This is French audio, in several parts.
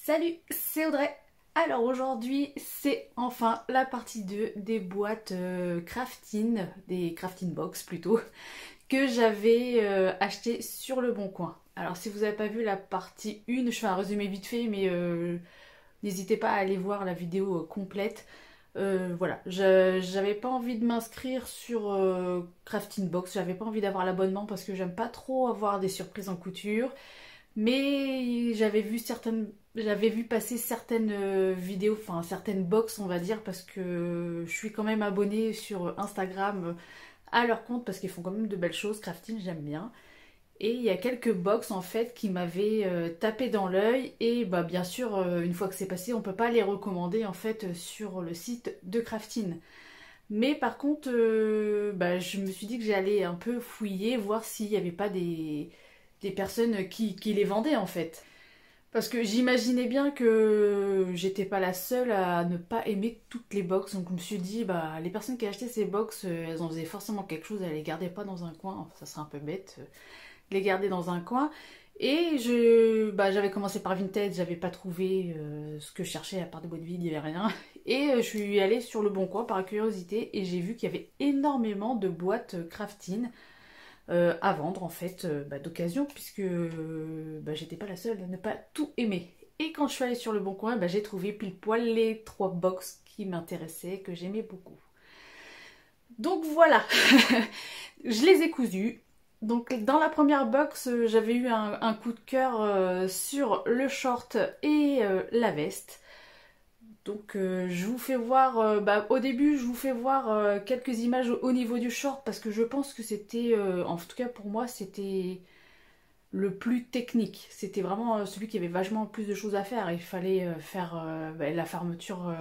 Salut, c'est Audrey. Alors aujourd'hui, c'est enfin la partie 2 des boîtes crafting, des crafting box plutôt, que j'avais acheté sur le Bon Coin. Alors si vous n'avez pas vu la partie 1, je fais un résumé vite fait, mais n'hésitez pas à aller voir la vidéo complète. Voilà, j'avais pas envie de m'inscrire sur Crafting Box, j'avais pas envie d'avoir l'abonnement parce que j'aime pas trop avoir des surprises en couture. Mais j'avais vu passer certaines vidéos, enfin certaines box on va dire, parce que je suis quand même abonnée sur Instagram à leur compte parce qu'ils font quand même de belles choses, crafting j'aime bien. Et il y a quelques box en fait qui m'avaient tapé dans l'œil et bah bien sûr une fois que c'est passé on peut pas les recommander en fait sur le site de crafting. Mais par contre bah, je me suis dit que j'allais un peu fouiller, voir s'il n'y avait pas des personnes qui les vendaient en fait. Parce que j'imaginais bien que j'étais pas la seule à ne pas aimer toutes les box. Donc je me suis dit, bah les personnes qui achetaient ces box, elles en faisaient forcément quelque chose, elles les gardaient pas dans un coin. Enfin, ça serait un peu bête, les garder dans un coin. Et j'avais commencé par Vinted, j'avais pas trouvé ce que je cherchais à part des boîtes vides, il y avait rien. Et je suis allée sur le Bon Coin par curiosité et j'ai vu qu'il y avait énormément de boîtes crafting à vendre en fait d'occasion puisque j'étais pas la seule à ne pas tout aimer. Et quand je suis allée sur le Bon Coin, j'ai trouvé pile poil les 3 box qui m'intéressaient, que j'aimais beaucoup. Donc voilà, je les ai cousus. Donc dans la première box, j'avais eu un coup de cœur sur le short et la veste. Donc je vous fais voir, au début je vous fais voir quelques images au niveau du short parce que je pense que c'était, en tout cas pour moi c'était le plus technique. C'était vraiment celui qui avait vachement plus de choses à faire. Il fallait faire la fermeture,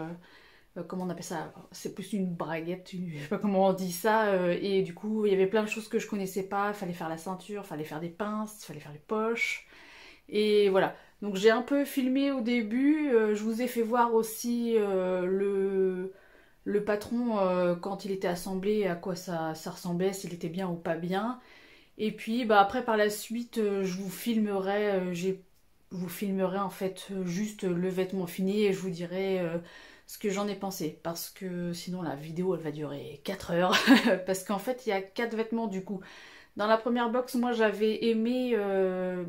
comment on appelle ça? C'est plus une braguette, je sais pas comment on dit ça. Et du coup il y avait plein de choses que je connaissais pas. Il fallait faire la ceinture, il fallait faire des pinces, il fallait faire les poches. Et voilà. Donc j'ai un peu filmé au début, je vous ai fait voir aussi le patron quand il était assemblé, à quoi ça ressemblait, s'il était bien ou pas bien. Et puis après par la suite, je vous filmerai en fait juste le vêtement fini et je vous dirai ce que j'en ai pensé. Parce que sinon la vidéo elle va durer 4 heures. Parce qu'en fait il y a 4 vêtements du coup. Dans la première box, moi j'avais aimé,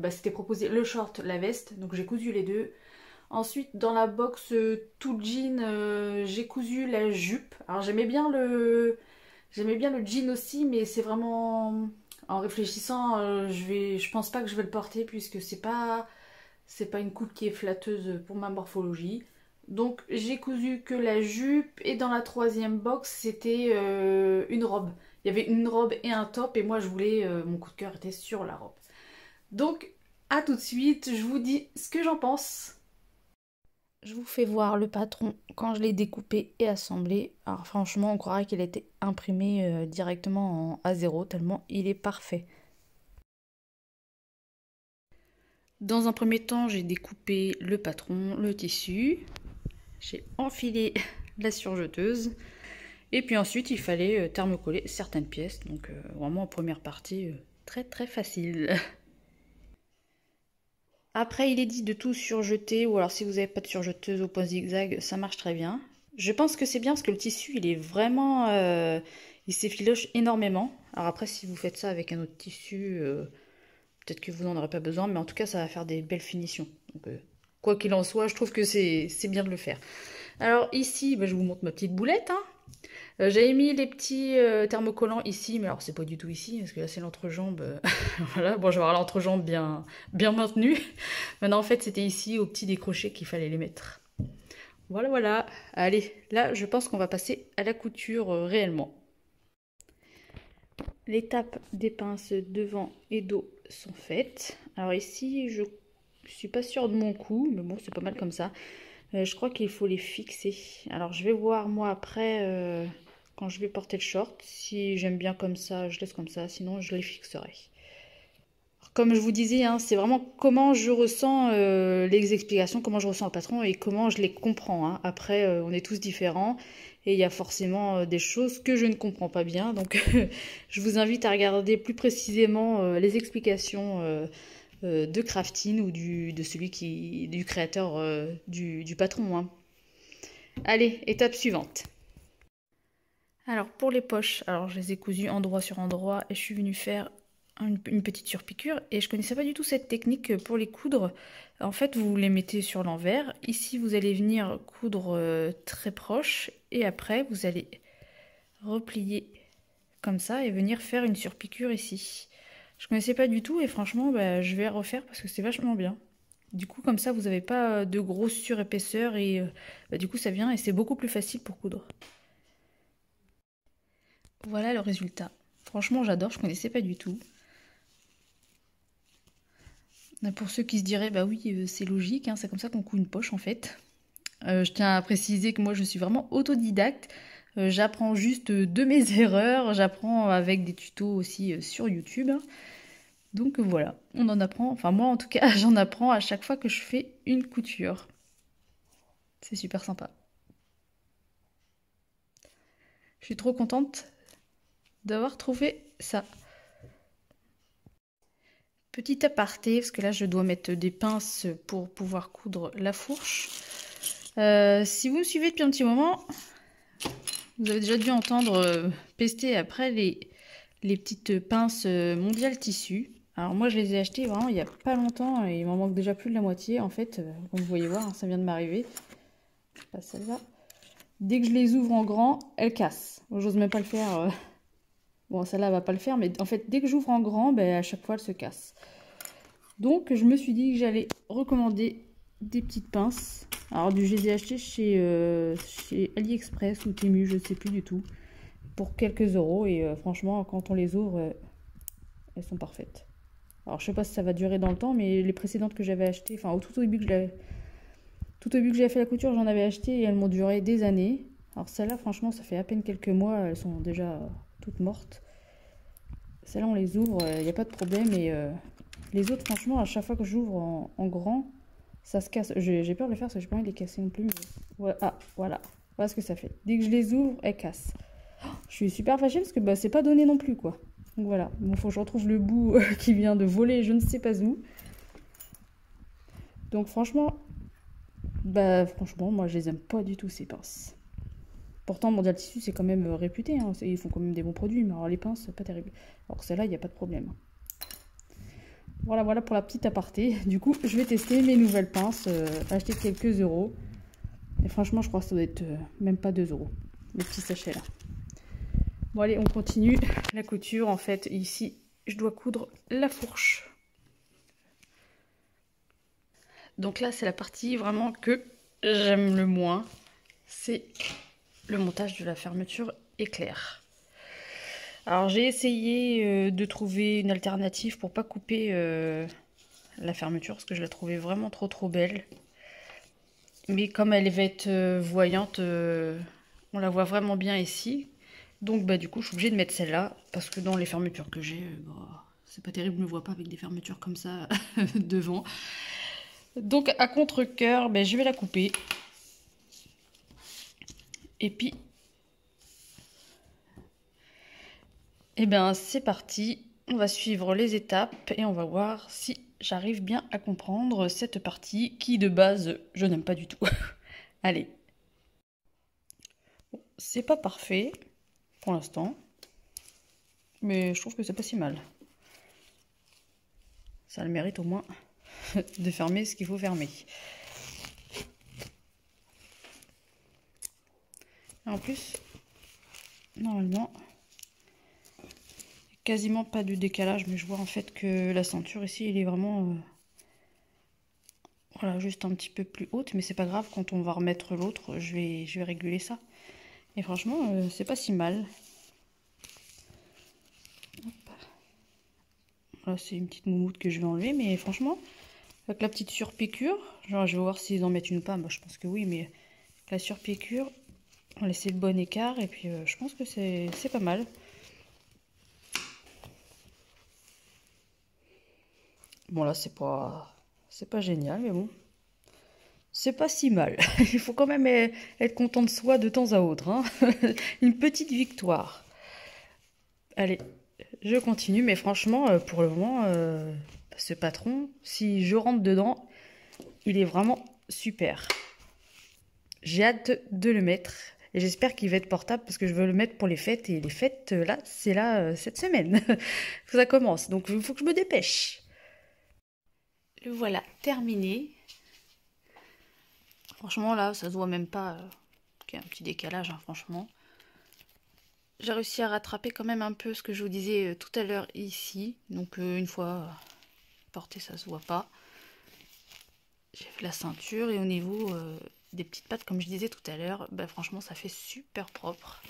c'était proposé le short, la veste, donc j'ai cousu les deux. Ensuite, dans la box tout jean, j'ai cousu la jupe. Alors j'aimais bien le jean aussi, mais c'est vraiment, en réfléchissant, je pense pas que je vais le porter puisque c'est pas une coupe qui est flatteuse pour ma morphologie. Donc j'ai cousu que la jupe et dans la troisième box c'était une robe. Il y avait une robe et un top et moi je voulais, mon coup de cœur était sur la robe. Donc à tout de suite, je vous dis ce que j'en pense. Je vous fais voir le patron quand je l'ai découpé et assemblé. Alors franchement on croirait qu'il a été imprimé directement en A0 tellement il est parfait. Dans un premier temps j'ai découpé le patron, le tissu. J'ai enfilé la surjeteuse. Et puis ensuite, il fallait thermocoller certaines pièces. Donc vraiment en première partie, très très facile. Après, il est dit de tout surjeter. Ou alors si vous n'avez pas de surjeteuse au point zigzag, ça marche très bien. Je pense que c'est bien parce que le tissu, il est vraiment... il s'effiloche énormément. Alors après, si vous faites ça avec un autre tissu, peut-être que vous n'en aurez pas besoin. Mais en tout cas, ça va faire des belles finitions. Donc, quoi qu'il en soit, je trouve que c'est bien de le faire. Alors ici, je vous montre ma petite boulette. Hein. J'avais mis les petits thermocollants ici, mais alors c'est pas du tout ici, parce que là c'est l'entrejambe. Voilà, bon je vais avoir l'entrejambe bien maintenue. Maintenant en fait c'était ici au petit décroché qu'il fallait les mettre. Voilà, voilà. Allez, là je pense qu'on va passer à la couture réellement. Les tapes des pinces devant et dos sont faites. Alors ici je suis pas sûre de mon coup, mais bon c'est pas mal comme ça. Je crois qu'il faut les fixer. Alors je vais voir moi après quand je vais porter le short. Si j'aime bien comme ça, je laisse comme ça. Sinon je les fixerai. Alors, comme je vous disais, hein, c'est vraiment comment je ressens les explications, comment je ressens le patron et comment je les comprends. Hein. Après on est tous différents. Et il y a forcément des choses que je ne comprends pas bien. Donc je vous invite à regarder plus précisément les explications de Craftine ou de celui du créateur, du patron, hein. Allez, étape suivante. Alors pour les poches, alors je les ai cousues endroit sur endroit et je suis venue faire une petite surpiqûre et je connaissais pas du tout cette technique pour les coudre. En fait, vous les mettez sur l'envers. Ici, vous allez venir coudre très proche et après, vous allez replier comme ça et venir faire une surpiqûre ici. Je connaissais pas du tout et franchement, bah, je vais refaire parce que c'est vachement bien. Du coup, comme ça, vous n'avez pas de grosse surépaisseur et bah, du coup, ça vient et c'est beaucoup plus facile pour coudre. Voilà le résultat. Franchement, j'adore, je connaissais pas du tout. Pour ceux qui se diraient, bah oui, c'est logique, hein, c'est comme ça qu'on coud une poche en fait. Je tiens à préciser que moi je suis vraiment autodidacte. J'apprends juste de mes erreurs, j'apprends avec des tutos aussi sur YouTube. Donc voilà, on en apprend, enfin moi en tout cas, j'en apprends à chaque fois que je fais une couture. C'est super sympa. Je suis trop contente d'avoir trouvé ça. Petit aparté, parce que là je dois mettre des pinces pour pouvoir coudre la fourche. Si vous me suivez depuis un petit moment, vous avez déjà dû entendre pester après les petites pinces Mondial Tissu. Alors moi je les ai achetées vraiment il n'y a pas longtemps et il m'en manque déjà plus de la moitié en fait. Comme vous voyez voir, hein, ça vient de m'arriver. Pas celle-là. Dès que je les ouvre en grand, elles cassent. J'ose même pas le faire. Bon, celle-là va pas le faire, mais en fait, dès que j'ouvre en grand, ben, à chaque fois, elle se casse. Donc, je me suis dit que j'allais recommander des petites pinces. Alors, je les ai achetées chez AliExpress ou Temu, je ne sais plus du tout, pour quelques euros. Et franchement, quand on les ouvre, elles sont parfaites. Alors, je sais pas si ça va durer dans le temps, mais les précédentes que j'avais achetées, enfin, tout au début que j'avais fait la couture, j'en avais acheté et elles m'ont duré des années. Alors, celle-là, franchement, ça fait à peine quelques mois, elles sont déjà toutes mortes. Celles-là, on les ouvre, il n'y a pas de problème. Et les autres, franchement, à chaque fois que j'ouvre en grand, ça se casse. J'ai peur de le faire parce que j'ai pas envie de les casser non plus. Mais... ouais, ah, voilà. Voilà ce que ça fait. Dès que je les ouvre, elles cassent. Oh, je suis super fâchée parce que bah, c'est pas donné non plus, quoi. Donc voilà. Bon, faut que je retrouve le bout qui vient de voler, je ne sais pas où. Donc franchement, moi, je les aime pas du tout, ces pinces. Pourtant, Mondial Tissu, c'est quand même réputé. Hein. Ils font quand même des bons produits. Mais alors, les pinces, c'est pas terrible. Alors, celle-là, il n'y a pas de problème. Voilà, voilà pour la petite aparté. Du coup, je vais tester mes nouvelles pinces. Acheter quelques euros. Et franchement, je crois que ça doit être même pas 2 euros. Le petit sachet, là. Bon, allez, on continue la couture. En fait, ici, je dois coudre la fourche. Donc là, c'est la partie vraiment que j'aime le moins. C'est... le montage de la fermeture éclair. Alors j'ai essayé de trouver une alternative pour pas couper la fermeture parce que je la trouvais vraiment trop belle. Mais comme elle va être voyante, on la voit vraiment bien ici. Donc bah du coup je suis obligée de mettre celle-là parce que dans les fermetures que j'ai, c'est pas terrible, je me vois pas avec des fermetures comme ça devant. Donc à contre-cœur, bah, je vais la couper. Et puis, eh bien, c'est parti. On va suivre les étapes et on va voir si j'arrive bien à comprendre cette partie qui, de base, je n'aime pas du tout. Allez. Bon, c'est pas parfait pour l'instant, mais je trouve que c'est pas si mal. Ça a le mérite au moins de fermer ce qu'il faut fermer. Et en plus, normalement, quasiment pas de décalage, mais je vois en fait que la ceinture ici, elle est vraiment voilà, juste un petit peu plus haute, mais c'est pas grave, quand on va remettre l'autre, je vais réguler ça. Et franchement, c'est pas si mal. Là, c'est une petite moumoute que je vais enlever, mais franchement, avec la petite surpiqûre, genre je vais voir s'ils en mettent une ou pas, moi je pense que oui, mais avec la surpiqûre, on laisse le bon écart, et puis je pense que c'est pas mal. Bon là, c'est pas génial, mais bon, c'est pas si mal. Il faut quand même être content de soi de temps à autre, hein. Une petite victoire. Allez, je continue, mais franchement, pour le moment, ce patron. Si je rentre dedans, il est vraiment super. J'ai hâte de le mettre. Et j'espère qu'il va être portable parce que je veux le mettre pour les fêtes. Et les fêtes, là, c'est là cette semaine que ça commence. Donc il faut que je me dépêche. Le voilà terminé. Franchement, là, ça se voit même pas qu'il y a un petit décalage, hein, franchement. J'ai réussi à rattraper quand même un peu ce que je vous disais tout à l'heure ici. Donc une fois porté, ça se voit pas. J'ai fait la ceinture et au niveau des petites pattes, comme je disais tout à l'heure, bah, franchement, ça fait super propre.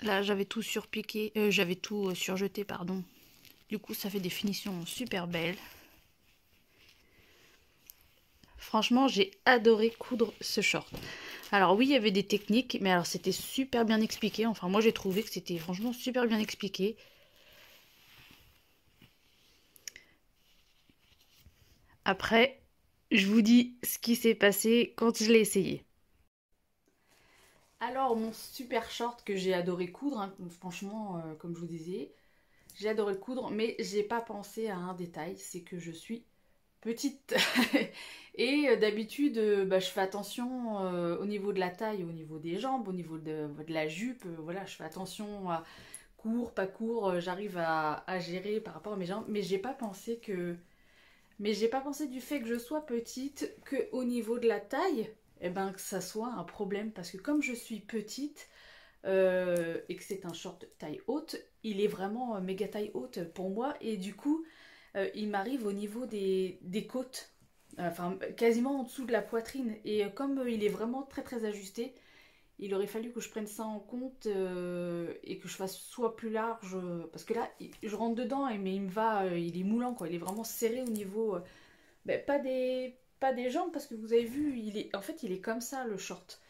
Là, j'avais tout surpiqué, j'avais tout surjeté, pardon. Du coup, ça fait des finitions super belles. Franchement, j'ai adoré coudre ce short. Alors oui, il y avait des techniques, mais alors c'était super bien expliqué. Enfin, moi, j'ai trouvé que c'était franchement super bien expliqué. Après, je vous dis ce qui s'est passé quand je l'ai essayé. Alors, mon super short que j'ai adoré coudre, hein, franchement, comme je vous disais, j'ai adoré le coudre, mais j'ai pas pensé à un détail, c'est que je suis petite. Et d'habitude, bah, je fais attention au niveau de la taille, au niveau des jambes, au niveau de la jupe. Voilà, je fais attention à court, pas court, j'arrive à gérer par rapport à mes jambes. Mais j'ai pas pensé du fait que je sois petite, que au niveau de la taille, eh ben, que ça soit un problème. Parce que comme je suis petite, et que c'est un short taille haute, il est vraiment méga taille haute pour moi. Et du coup, il m'arrive au niveau des côtes, enfin quasiment en dessous de la poitrine. Et comme il est vraiment très très ajusté, il aurait fallu que je prenne ça en compte et que je fasse soit plus large, parce que là je rentre dedans mais il me va, il est moulant quoi, il est vraiment serré au niveau, ben, pas des jambes parce que vous avez vu, en fait il est comme ça le short.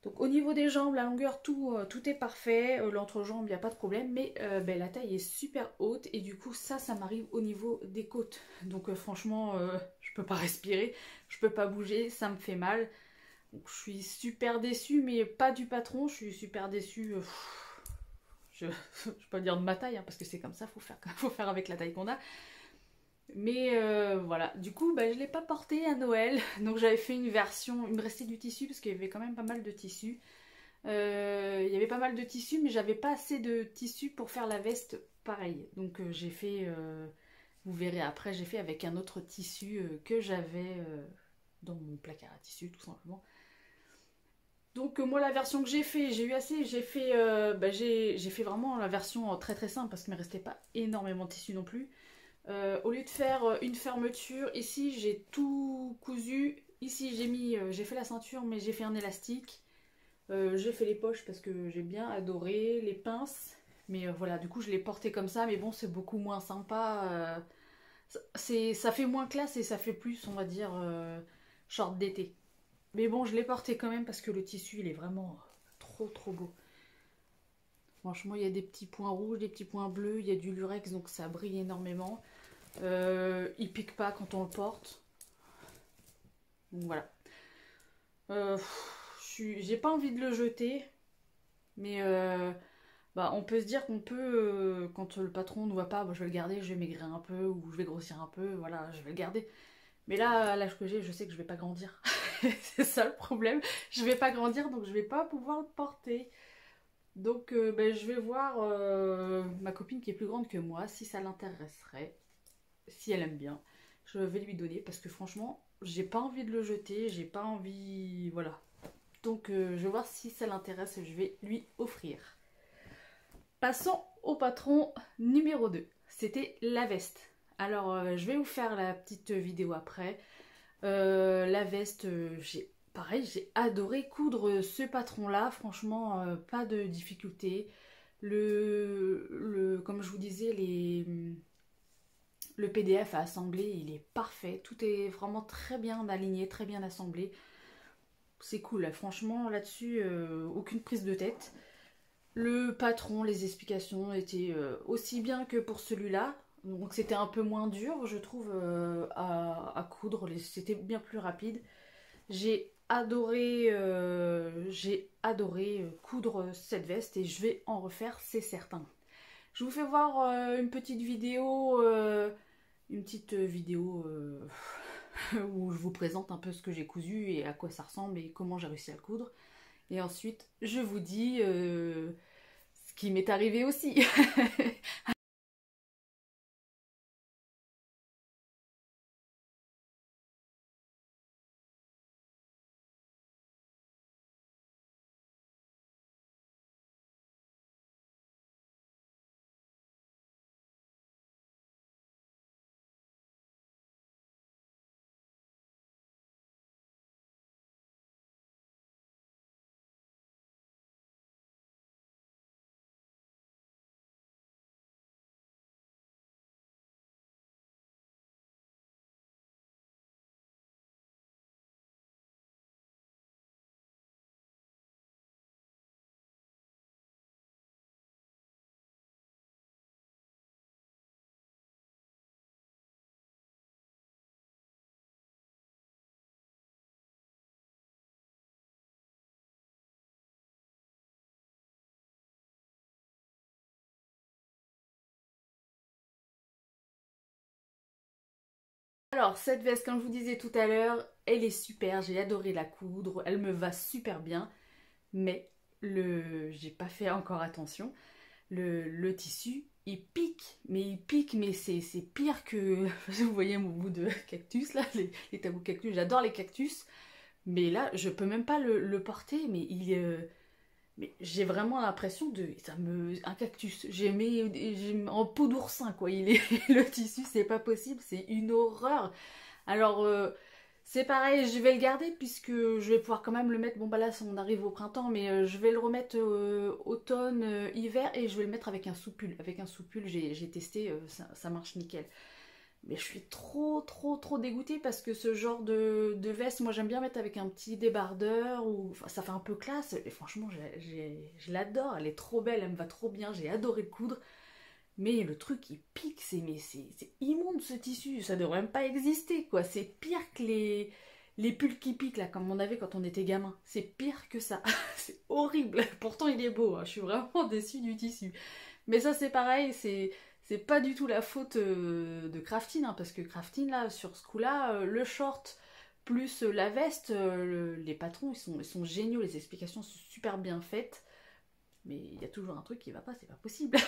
Donc au niveau des jambes, la longueur, tout est parfait. L'entrejambe, il n'y a pas de problème. Mais ben, la taille est super haute. Et du coup, ça m'arrive au niveau des côtes. Donc franchement, je peux pas respirer. Je peux pas bouger. Ça me fait mal. Donc je suis super déçue, mais pas du patron. Je suis super déçue. Je ne peux pas dire de ma taille, hein, parce que c'est comme ça. Faut faire avec la taille qu'on a. Mais voilà, du coup bah, je ne l'ai pas porté à Noël, donc j'avais fait une version, il me restait du tissu parce qu'il y avait quand même pas mal de tissu. Il y avait pas mal de tissu mais j'avais pas assez de tissu pour faire la veste pareil. Donc j'ai fait, vous verrez après, j'ai fait avec un autre tissu que j'avais dans mon placard à tissu tout simplement. Donc moi la version que j'ai fait, j'ai eu assez, j'ai fait vraiment la version très très simple parce qu'il ne me restait pas énormément de tissu non plus. Au lieu de faire une fermeture, ici j'ai tout cousu. Ici j'ai fait la ceinture mais j'ai fait un élastique. J'ai fait les poches parce que j'ai bien adoré, les pinces. Mais voilà, du coup je l'ai porté comme ça, mais bon c'est beaucoup moins sympa. Ça fait moins classe et ça fait plus, on va dire, short d'été. Mais bon je l'ai porté quand même parce que le tissu il est vraiment trop trop beau. Franchement il y a des petits points rouges, des petits points bleus, il y a du lurex donc ça brille énormément. Il pique pas quand on le porte. Donc voilà. J'ai pas envie de le jeter. Mais bah, on peut se dire qu'on peut, quand le patron ne voit pas, bah, je vais le garder, je vais maigrir un peu ou je vais grossir un peu. Voilà, je vais le garder. Mais là, à l'âge que j'ai, je sais que je vais pas grandir. C'est ça le problème. Je vais pas grandir donc je vais pas pouvoir le porter. Donc ben, je vais voir ma copine qui est plus grande que moi si ça l'intéresserait. Si elle aime bien, je vais lui donner parce que franchement, j'ai pas envie de le jeter, j'ai pas envie. Voilà. Donc, je vais voir si ça l'intéresse, je vais lui offrir. Passons au patron numéro 2. C'était la veste. Alors, je vais vous faire la petite vidéo après. La veste, pareil, j'ai adoré coudre ce patron-là. Franchement, pas de difficulté. Comme je vous disais, le PDF à assembler, il est parfait. Tout est vraiment très bien aligné, très bien assemblé. C'est cool, franchement, là-dessus, aucune prise de tête. Le patron, les explications étaient aussi bien que pour celui-là. Donc c'était un peu moins dur, je trouve, à coudre. C'était bien plus rapide. J'ai adoré coudre cette veste et je vais en refaire, c'est certain. Je vous fais voir une petite vidéo une petite vidéo où je vous présente un peu ce que j'ai cousu et à quoi ça ressemble et comment j'ai réussi à le coudre. Et ensuite, je vous dis ce qui m'est arrivé aussi. Alors, cette veste, comme je vous disais tout à l'heure, elle est super, j'ai adoré la coudre, elle me va super bien, mais j'ai pas fait encore attention, le tissu, il pique, mais c'est pire que, vous voyez mon bout de cactus là, les tabous cactus, j'adore les cactus, mais là, je peux même pas le porter, mais j'ai vraiment l'impression de, un cactus, en peau d'oursin quoi, le tissu, c'est pas possible, c'est une horreur. Alors, c'est pareil, je vais le garder puisque je vais pouvoir quand même le mettre. Bon, bah là, on arrive au printemps, mais je vais le remettre automne, hiver et je vais le mettre avec un sous-pull. Avec un sous-pull, j'ai testé, ça marche nickel. Mais je suis trop dégoûtée parce que ce genre de veste, moi j'aime bien mettre avec un petit débardeur ou enfin, ça fait un peu classe. Et franchement, je l'adore, elle est trop belle, elle me va trop bien, j'ai adoré le coudre. Mais le truc il pique, c'est immonde ce tissu, ça devrait même pas exister quoi. C'est pire que les pulls qui piquent là, comme on avait quand on était gamin. C'est pire que ça. C'est horrible. Pourtant il est beau, hein. Je suis vraiment déçue du tissu. Mais ça c'est pareil, c'est pas du tout la faute de Craftin, hein, parce que Craftin là, sur ce coup-là, le short plus la veste, les patrons ils sont géniaux, les explications sont super bien faites. Mais il y a toujours un truc qui va pas, c'est pas possible.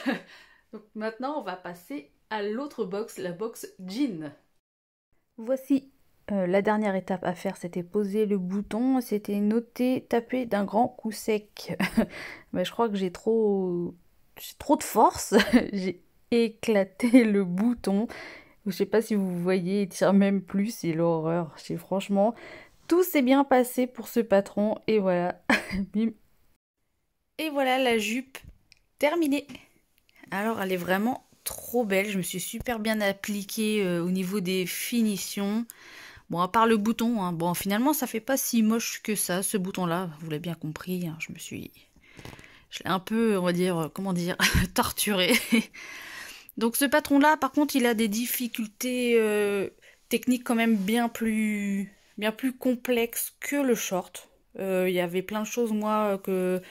Donc maintenant, on va passer à l'autre box, la box jean. Voici la dernière étape à faire, c'était poser le bouton, c'était noter taper d'un grand coup sec. Mais je crois que j'ai trop de force, j'ai éclaté le bouton. Je sais pas si vous voyez, il tire même plus, c'est l'horreur. Franchement, tout s'est bien passé pour ce patron et voilà. Bim. Et voilà la jupe terminée. Alors elle est vraiment trop belle, je me suis super bien appliquée au niveau des finitions. Bon, à part le bouton, hein. Bon, finalement, ça fait pas si moche que ça, ce bouton-là. Vous l'avez bien compris, hein. Je l'ai un peu, on va dire, comment dire, torturé. Donc, ce patron-là, par contre, il a des difficultés techniques quand même bien plus complexes que le short. Il y avait plein de choses, moi, que...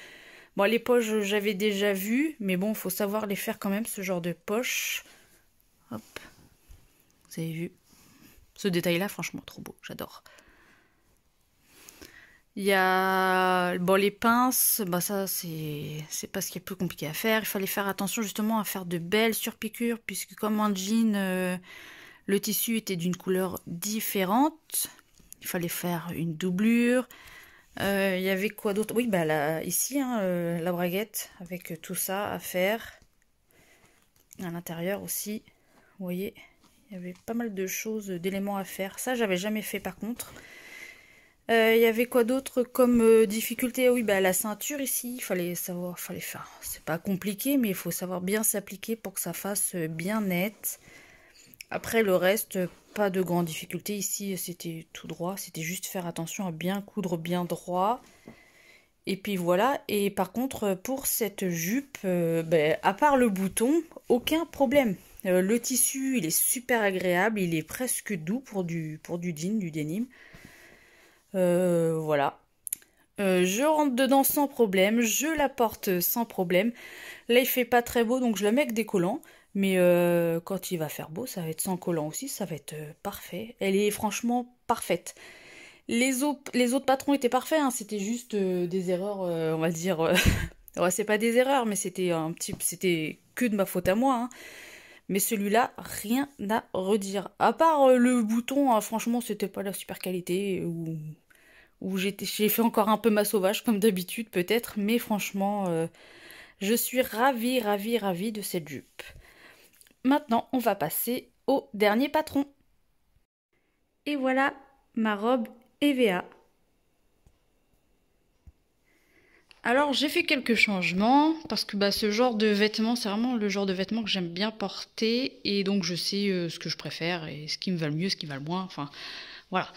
Bon, les poches, j'avais déjà vu, mais bon, il faut savoir les faire quand même, ce genre de poche. Hop, vous avez vu. Ce détail-là, franchement, trop beau, j'adore. Il y a bon, les pinces, bah ça c'est pas ce qui est plus compliqué à faire. Il fallait faire attention justement à faire de belles surpiqûres puisque comme en jean, le tissu était d'une couleur différente. Il fallait faire une doublure. Il y avait quoi d'autre? Oui, bah là, ici, hein, la braguette avec tout ça à faire. À l'intérieur aussi, vous voyez, il y avait pas mal de choses, d'éléments à faire. Ça, j'avais jamais fait par contre. Il y avait quoi d'autre comme difficulté? Oui, bah la ceinture ici, il fallait faire. C'est pas compliqué, mais il faut savoir bien s'appliquer pour que ça fasse bien net. Après le reste, pas de grande difficulté. Ici, c'était tout droit. C'était juste faire attention à bien coudre bien droit. Et puis voilà. Et par contre, pour cette jupe, à part le bouton, aucun problème. Le tissu, il est super agréable. Il est presque doux pour du jean, du denim. Voilà. Je rentre dedans sans problème, je la porte sans problème. Là, il fait pas très beau, donc je la mets avec des collants. Mais quand il va faire beau, ça va être sans collant aussi, ça va être parfait. Elle est franchement parfaite. Les autres patrons étaient parfaits, hein, c'était juste des erreurs, on va dire. Ouais, c'est pas des erreurs, mais c'était que de ma faute à moi, hein. Mais celui-là, rien à redire. À part le bouton, hein, franchement, c'était pas la super qualité. Ou j'ai fait encore un peu ma sauvage, comme d'habitude, peut-être. Mais franchement, je suis ravie, ravie, ravie de cette jupe. Maintenant, on va passer au dernier patron. Et voilà ma robe EVA. Alors j'ai fait quelques changements parce que bah, ce genre de vêtements, c'est vraiment le genre de vêtements que j'aime bien porter et donc je sais ce que je préfère et ce qui me va le mieux, ce qui me va le moins, enfin voilà.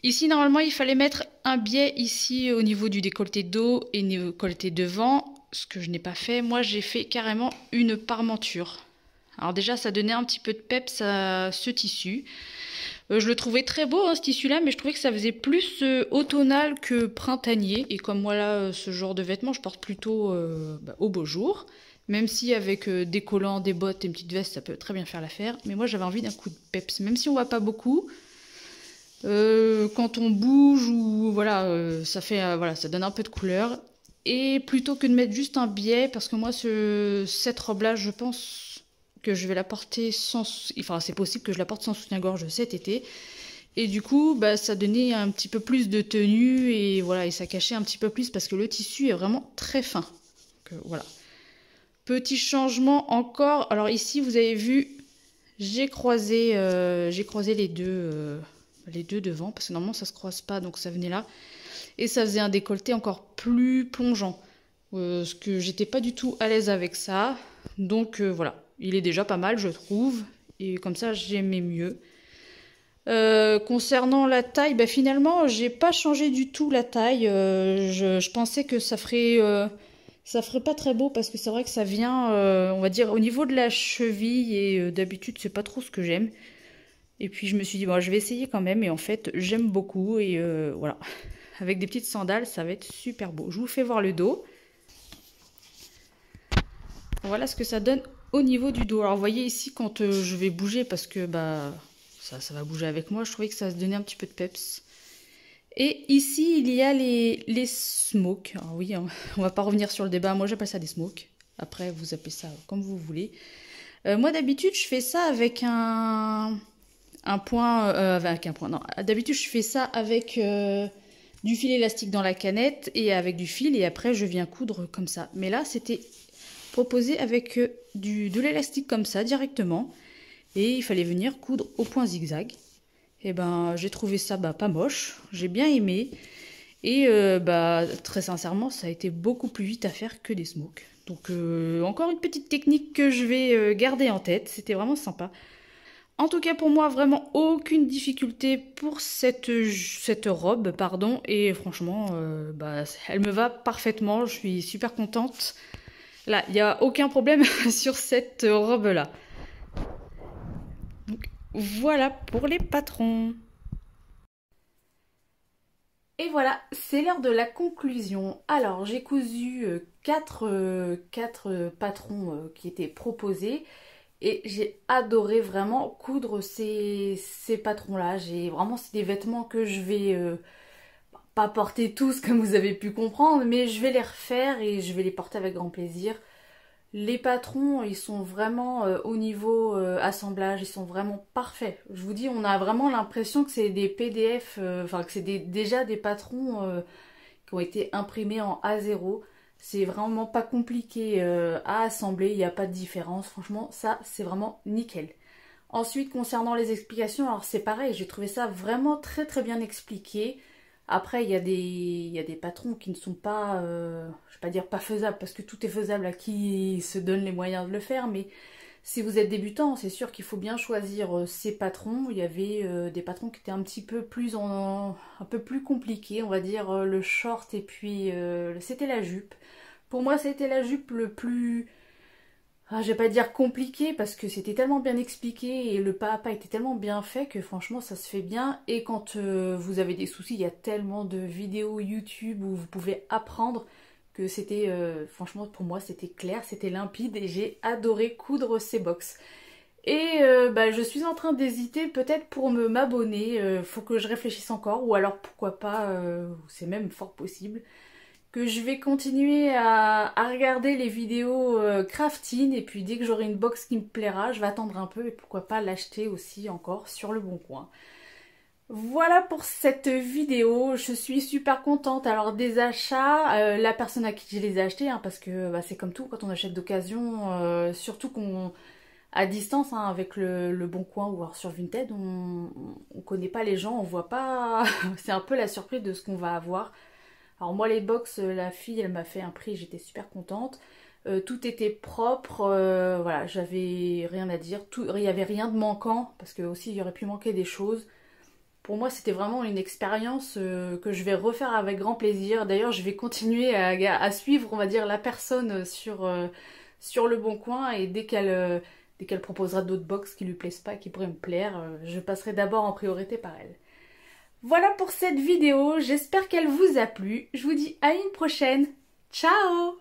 Ici normalement il fallait mettre un biais ici au niveau du décolleté dos et décolleté devant, ce que je n'ai pas fait. Moi j'ai fait carrément une parmenture. Alors déjà ça donnait un petit peu de peps à ce tissu. Je le trouvais très beau, hein, ce tissu-là, mais je trouvais que ça faisait plus automnal que printanier. Et comme moi, là, ce genre de vêtements, je porte plutôt au beau jour. Même si avec des collants, des bottes et une petite veste, ça peut très bien faire l'affaire. Mais moi, j'avais envie d'un coup de peps. Même si on voit pas beaucoup, quand on bouge ou voilà, ça fait voilà, ça donne un peu de couleur. Et plutôt que de mettre juste un biais, parce que moi, cette robe-là, je pense que je vais la porter sans... Enfin, c'est possible que je la porte sans soutien-gorge cet été. Et du coup, bah, ça donnait un petit peu plus de tenue et voilà, et ça cachait un petit peu plus parce que le tissu est vraiment très fin. Donc, voilà. Petit changement encore. Alors ici, vous avez vu, j'ai croisé les deux devant parce que normalement ça se croise pas, donc ça venait là. Et ça faisait un décolleté encore plus plongeant. Ce que j'étais pas du tout à l'aise avec ça. Donc voilà, il est déjà pas mal, je trouve. Et comme ça, j'aimais mieux. Concernant la taille, bah finalement, j'ai pas changé du tout la taille. Je pensais que ça ferait pas très beau parce que c'est vrai que ça vient, on va dire, au niveau de la cheville et d'habitude, c'est pas trop ce que j'aime. Et puis je me suis dit, bon, je vais essayer quand même. Et en fait, j'aime beaucoup. Et voilà, avec des petites sandales, ça va être super beau. Je vous fais voir le dos. Voilà ce que ça donne au niveau du dos. Alors vous voyez ici quand je vais bouger parce que bah ça va bouger avec moi, je trouvais que ça se donnait un petit peu de peps. Et ici il y a les smokes. Alors oui, on va pas revenir sur le débat, moi j'appelle ça des smokes. Après vous appelez ça comme vous voulez. Moi d'habitude je fais ça avec un point, avec un point, non. D'habitude je fais ça avec du fil élastique dans la canette et avec du fil et après je viens coudre comme ça. Mais là c'était proposé avec de l'élastique comme ça directement et il fallait venir coudre au point zigzag. Et ben j'ai trouvé ça pas moche, j'ai bien aimé et très sincèrement ça a été beaucoup plus vite à faire que des smokes. Donc encore une petite technique que je vais garder en tête, c'était vraiment sympa. En tout cas pour moi vraiment aucune difficulté pour cette robe pardon et franchement elle me va parfaitement, je suis super contente. Là, il n'y a aucun problème sur cette robe-là. Donc, voilà pour les patrons. Et voilà, c'est l'heure de la conclusion. Alors, j'ai cousu quatre patrons qui étaient proposés et j'ai adoré vraiment coudre ces patrons-là. C'est des vêtements que je vais pas porter tous comme vous avez pu comprendre, mais je vais les refaire et je vais les porter avec grand plaisir. Les patrons, ils sont vraiment au niveau assemblage, ils sont vraiment parfaits. Je vous dis, on a vraiment l'impression que c'est des PDF, enfin que c'est déjà des patrons qui ont été imprimés en A0. C'est vraiment pas compliqué à assembler, il n'y a pas de différence. Franchement, ça, c'est vraiment nickel. Ensuite, concernant les explications, alors c'est pareil, j'ai trouvé ça vraiment très très bien expliqué. Après, il y a des patrons qui ne sont pas, je vais pas dire pas faisables, parce que tout est faisable à qui se donne les moyens de le faire, mais si vous êtes débutant, c'est sûr qu'il faut bien choisir ses patrons. Il y avait des patrons qui étaient un petit peu plus un peu plus compliqués, on va dire le short et puis c'était la jupe. Pour moi, c'était la jupe le plus je vais pas dire compliqué parce que c'était tellement bien expliqué et le pas à pas était tellement bien fait que franchement ça se fait bien. Et quand vous avez des soucis, il y a tellement de vidéos YouTube où vous pouvez apprendre que c'était, franchement pour moi c'était clair, c'était limpide et j'ai adoré coudre ces box. Et je suis en train d'hésiter peut-être pour m'abonner, faut que je réfléchisse encore, ou alors pourquoi pas, c'est même fort possible, que je vais continuer à regarder les vidéos crafting, et puis dès que j'aurai une box qui me plaira, je vais attendre un peu et pourquoi pas l'acheter aussi encore sur le bon coin. Voilà pour cette vidéo, je suis super contente. Alors des achats, la personne à qui je les ai achetés, hein, parce que c'est comme tout quand on achète d'occasion, surtout qu'on à distance hein, avec le Bon Coin ou alors sur Vinted, on connaît pas les gens, on voit pas, c'est un peu la surprise de ce qu'on va avoir. Alors moi les box, la fille elle m'a fait un prix, j'étais super contente. Tout était propre, voilà, j'avais rien à dire, il n'y avait rien de manquant, parce que aussi il y aurait pu manquer des choses. Pour moi, c'était vraiment une expérience que je vais refaire avec grand plaisir. D'ailleurs, je vais continuer à suivre, on va dire, la personne sur le Bon Coin. Et dès qu'elle proposera d'autres box qui lui plaisent pas, qui pourraient me plaire, je passerai d'abord en priorité par elle. Voilà pour cette vidéo. J'espère qu'elle vous a plu. Je vous dis à une prochaine. Ciao!